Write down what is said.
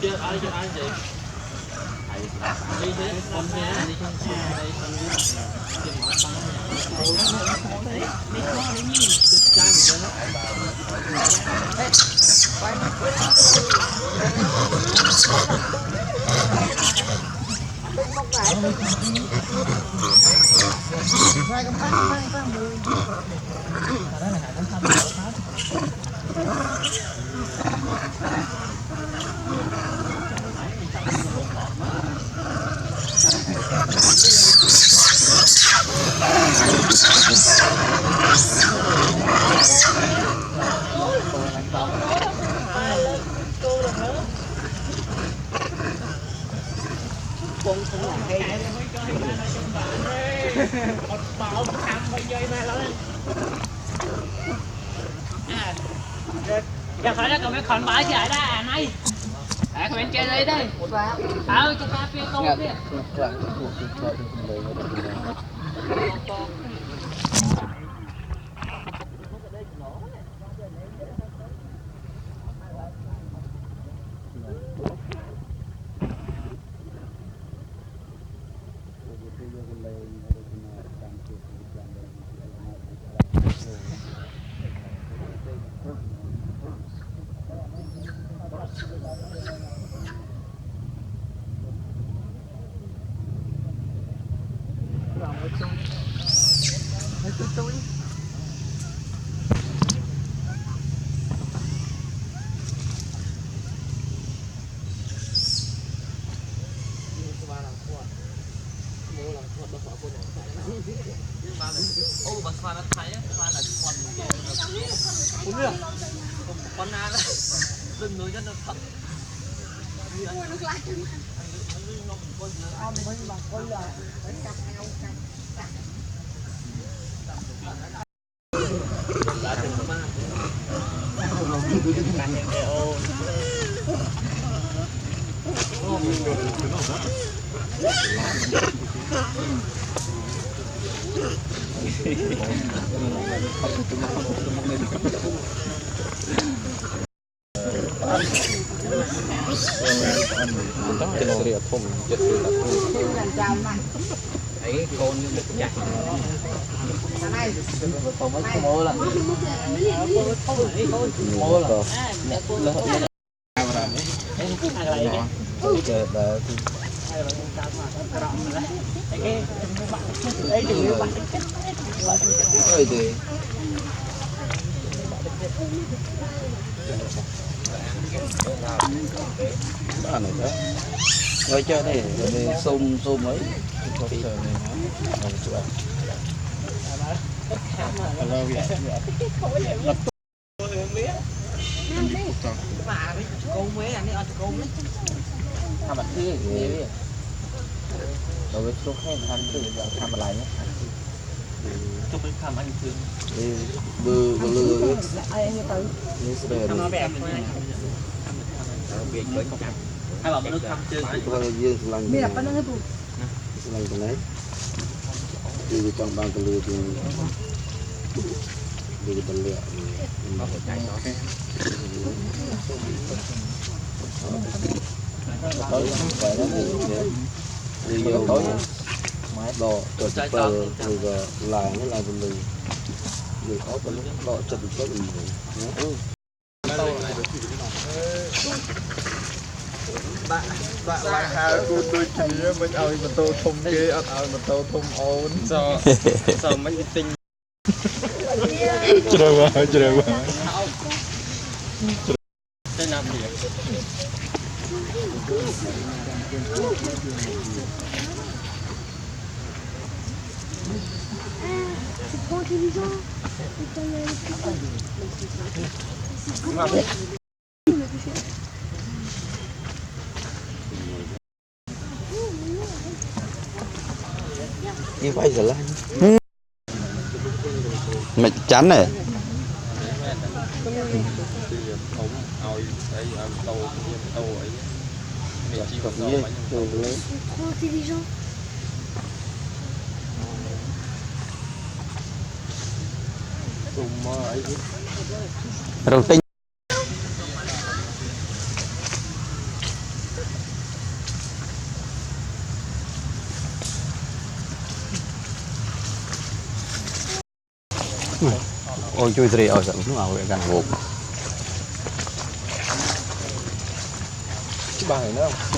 Chưa ai vậy? Đi thế con nhé đi trong đây con đi tìm mọi băng đấy mấy con đấy nhìn trai mình con không làm hay bảo thằng bây giờ này nó giờ phải đó còn mấy con bãi chạy ra này các bạn chơi đây đây cho ta phía công kia tôi ô bà xoa nó thấy xoa là con không biết con na đó đừng nói cho nó thật ấy con một chặt còn mấy con mô là mô là ngồi chơi đây xôm xôm ấyทำแบบที่นี่เราไปซุกให้ทำคือจะทำอะไรเนี่ยซุกไปทำอันคือบือลือนี่เสด็จทำแบบไหนเบียดเลยจับให้บอกมันทำเจอตัวยืนสลังเนี่ยปั้นให้ปุ๊บสลังตรงไหนคือจังบางกระลือที่ดูตะเลียมาหัวใจเนาะtối phải nó đi vô tối máy đo chụp bờ rồi lại nó lại mình người có cái đo chụp có mình bạn hai cô đôi kia mình ơi mình tô thùng kia ở mình tô thùng ổn sao mấy cái tinh chưa cái năm gì c'est trop intelligent. như vậy rồi lên mệt chán này Trop intelligent. đầu tinh ôi chui rì ôi sao nó vào cái căn hộ Chứ bà này nữa không?